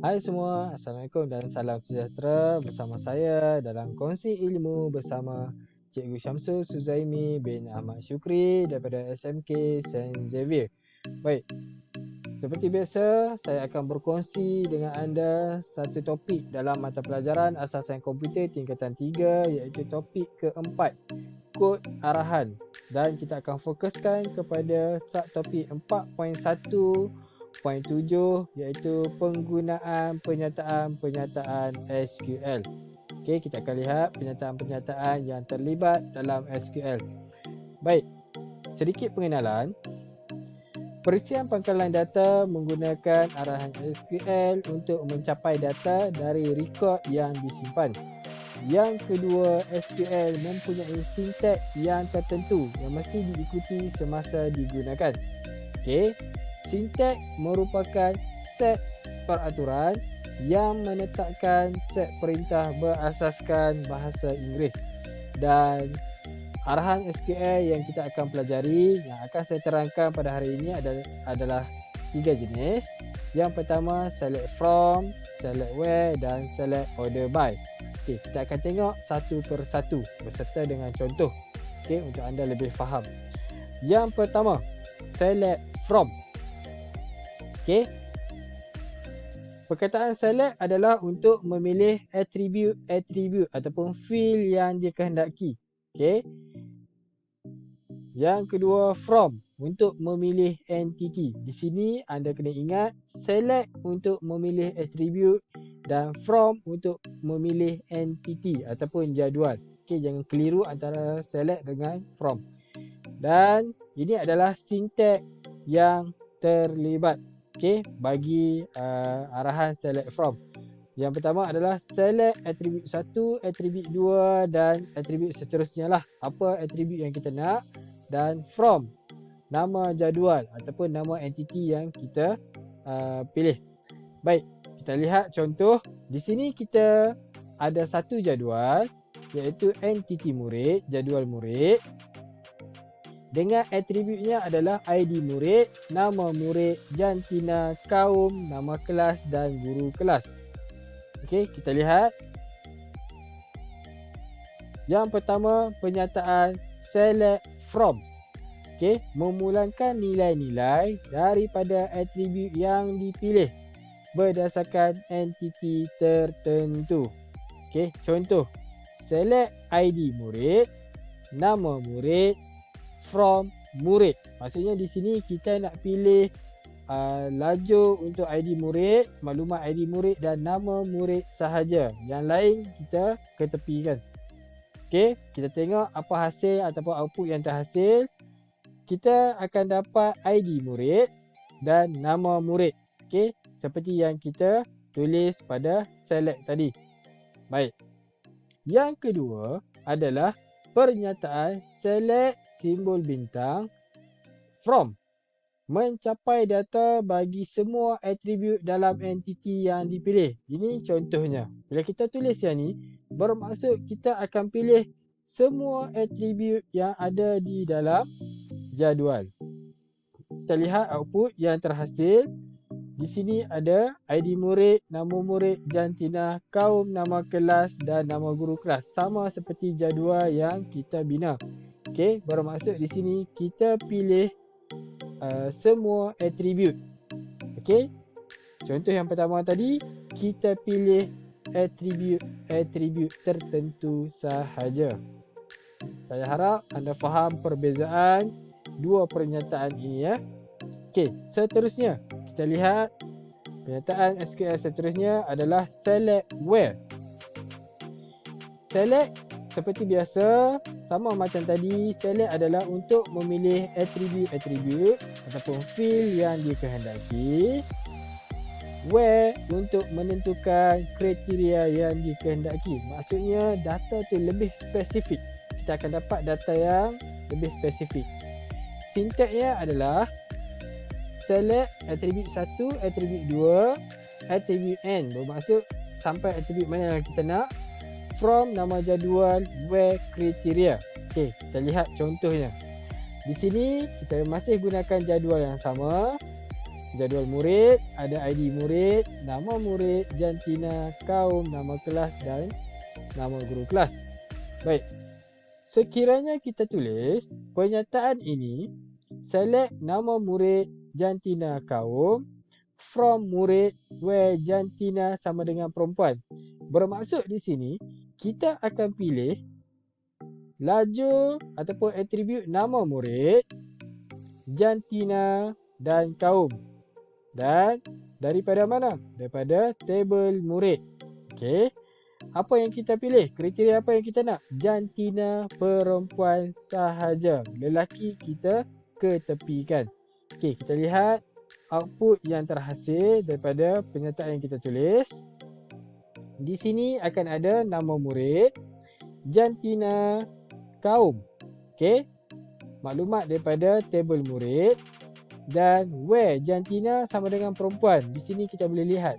Hai semua, Assalamualaikum dan salam sejahtera bersama saya dalam kongsi ilmu bersama Cikgu Syamsul Suzaimi bin Ahmad Syukri daripada SMK Saint Xavier. Baik, seperti biasa saya akan berkongsi dengan anda satu topik dalam mata pelajaran Asas Sains Komputer tingkatan 3 iaitu topik keempat, kod arahan, dan kita akan fokuskan kepada subtopik 4.1.7 iaitu penggunaan penyataan SQL. Okey, kita akan lihat penyataan-penyataan yang terlibat dalam SQL. Baik, sedikit pengenalan. Perisian pangkalan data menggunakan arahan SQL untuk mencapai data dari rekod yang disimpan. Yang kedua, SQL mempunyai sinteks yang tertentu yang mesti diikuti semasa digunakan. Okey, sinteks merupakan set peraturan yang menetapkan set perintah berasaskan bahasa Inggeris. Dan arahan SQL yang kita akan pelajari, yang akan saya terangkan pada hari ini adalah 3 jenis. Yang pertama, select from, select where dan select order by. Okey, kita akan tengok satu persatu beserta dengan contoh. Okey, untuk anda lebih faham. Yang pertama, select from. Okey. Perkataan select adalah untuk memilih atribut ataupun field yang dikehendaki. Okey. Yang kedua, from, untuk memilih entiti. Di sini anda kena ingat select untuk memilih atribut dan from untuk memilih entiti ataupun jadual. Okey, jangan keliru antara select dengan from. Dan ini adalah sinteks yang terlibat, okey, bagi arahan select from. Yang pertama adalah select atribut 1, atribut 2 dan atribut seterusnya lah. Apa atribut yang kita nak, dan from, nama jadual ataupun nama entiti yang kita pilih. Baik, kita lihat contoh. Di sini kita ada satu jadual iaitu entiti murid, jadual murid. Dengan atributnya adalah ID murid, nama murid, jantina, kaum, nama kelas dan guru kelas. Okey, kita lihat. Yang pertama, penyataan select from. Okey, memulangkan nilai-nilai daripada atribut yang dipilih berdasarkan entiti tertentu. Okey, contoh. Select ID murid, nama murid, from murid. Maksudnya di sini kita nak pilih lajur untuk ID murid, maklumat ID murid dan nama murid sahaja. Yang lain kita ketepikan. Okey, kita tengok apa hasil ataupun output yang terhasil. Kita akan dapat ID murid dan nama murid. Okey, seperti yang kita tulis pada select tadi. Baik. Yang kedua adalah pernyataan select simbol bintang from, mencapai data bagi semua atribut dalam entiti yang dipilih. Ini contohnya. Bila kita tulis yang ni, bermaksud kita akan pilih semua atribut yang ada di dalam jadual. Kita lihat output yang terhasil. Di sini ada ID murid, nama murid, jantina, kaum, nama kelas dan nama guru kelas. Sama seperti jadual yang kita bina. Okey, bermaksud di sini kita pilih semua atribut. Okey. Contoh yang pertama tadi, kita pilih atribut tertentu sahaja. Saya harap anda faham perbezaan dua pernyataan ini ya. Okey, seterusnya kita lihat pernyataan SQL seterusnya adalah select where. Select seperti biasa, sama macam tadi, select adalah untuk memilih atribut ataupun field yang dikehendaki. Where untuk menentukan kriteria yang dikehendaki. Maksudnya data tu lebih spesifik. Kita akan dapat data yang lebih spesifik. Sinteksnya adalah select atribut 1, atribut 2, atribut n, bermaksud sampai atribut mana yang kita nak. From, nama jadual, where, kriteria. Okey, kita lihat contohnya. Di sini kita masih gunakan jadual yang sama. jadual murid, ada ID murid, nama murid, jantina, kaum, nama kelas dan nama guru kelas. Baik. Sekiranya kita tulis pernyataan ini, select nama murid, jantina, kaum from murid where jantina sama dengan perempuan. Bermaksud di sini, kita akan pilih lajur ataupun atribut nama murid, jantina dan kaum. Dan daripada mana? Daripada table murid. Okey. Apa yang kita pilih? Kriteria apa yang kita nak? Jantina, perempuan sahaja. Lelaki kita ketepikan. Okey, kita lihat output yang terhasil daripada pernyataan yang kita tulis. Di sini akan ada nama murid, jantina, kaum. Okey. Maklumat daripada table murid. Dan where jantina sama dengan perempuan. Di sini kita boleh lihat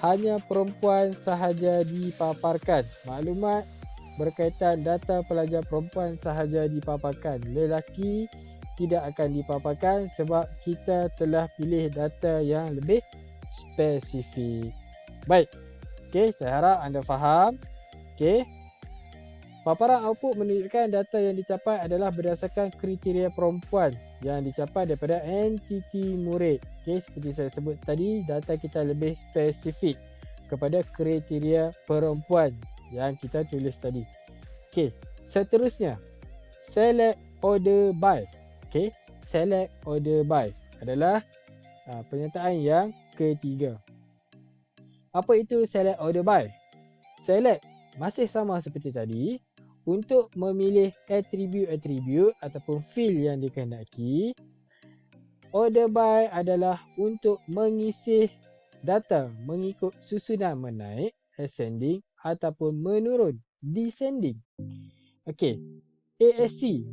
hanya perempuan sahaja dipaparkan. Maklumat berkaitan data pelajar perempuan sahaja dipaparkan. Lelaki tidak akan dipaparkan sebab kita telah pilih data yang lebih spesifik. Baik. Okey, saya harap anda faham. Okey. Paparan output menunjukkan data yang dicapai adalah berdasarkan kriteria perempuan yang dicapai daripada entiti murid. Okey, seperti saya sebut tadi, data kita lebih spesifik kepada kriteria perempuan yang kita tulis tadi. Okey, seterusnya select order by. Okey, select order by adalah pernyataan yang ketiga. Apa itu select order by? Select masih sama seperti tadi. Untuk memilih atribut-atribut ataupun field yang dikehendaki. Order by adalah untuk mengisi data mengikut susunan menaik, ascending ataupun menurun, descending. Okey, ASC,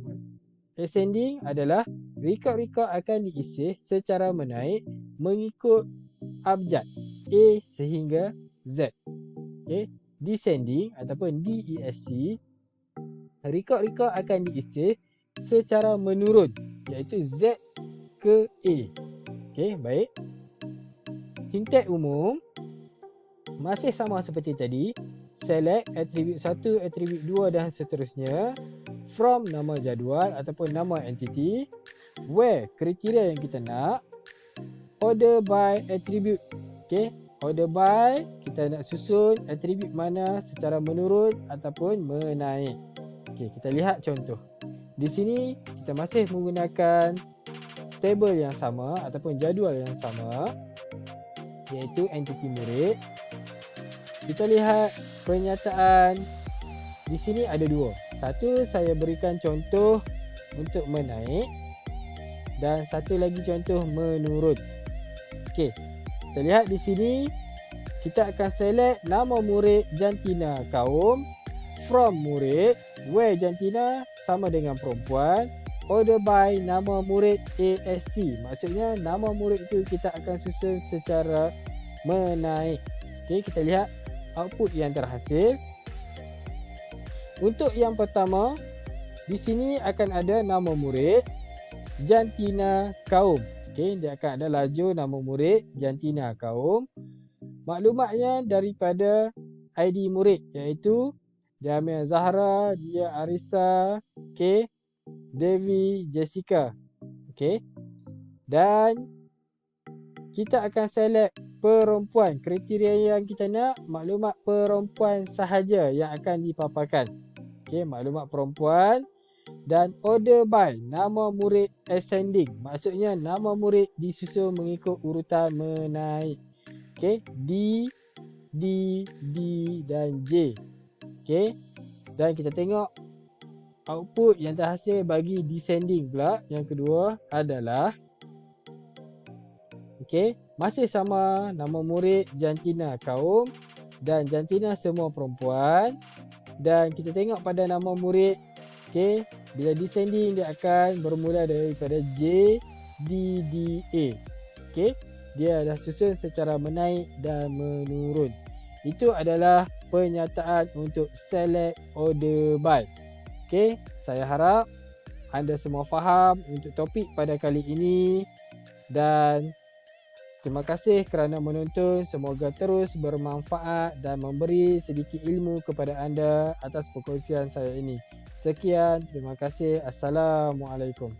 ascending adalah rekod-rekod akan diisi secara menaik mengikut abjad A sehingga Z. Okey, descending ataupun DESC, rekod-rekod akan diisi secara menurun iaitu Z ke A. Okey, baik. Sinteks umum masih sama seperti tadi. Select atribut 1, atribut 2 dan seterusnya from nama jadual ataupun nama entiti. Where kriteria yang kita nak. Order by attribute. Okey, order by kita nak susun atribut mana secara menurun ataupun menaik. Okey, kita lihat contoh. Di sini kita masih menggunakan table yang sama ataupun jadual yang sama iaitu entiti murid. Kita lihat pernyataan di sini ada dua. Satu saya berikan contoh untuk menaik dan satu lagi contoh menurun. Okey. Kita lihat di sini kita akan select nama murid jantina kaum from murid where jantina sama dengan perempuan, order by nama murid ASC. Maksudnya nama murid itu kita akan susun secara menaik. Okey, kita lihat output yang terhasil. Untuk yang pertama, di sini akan ada nama murid jantina kaum. Okey, dia akan ada lajur nama murid jantina kaum. Maklumatnya daripada ID murid iaitu dia Amir Zahra, dia Arisa, okey, Devi, Jessica. Okey. Dan kita akan select perempuan. Kriteria yang kita nak maklumat perempuan sahaja yang akan dipaparkan. Okey, maklumat perempuan dan order by nama murid ascending. Maksudnya nama murid disusun mengikut urutan menaik. Okey, D, dan J. Okey. Dan kita tengok output yang terhasil bagi descending pula. Yang kedua adalah okey, masih sama nama murid jantina kaum dan jantina semua perempuan. Dan kita tengok pada nama murid, okey, bila descending dia akan bermula daripada J, D, A. Okey, dia dah susun secara menaik dan menurun. Itu adalah pernyataan untuk select order by. Okey, saya harap anda semua faham untuk topik pada kali ini dan Terima kasih kerana menonton. Semoga terus bermanfaat dan memberi sedikit ilmu kepada anda atas perkongsian saya ini. Sekian, terima kasih. Assalamualaikum.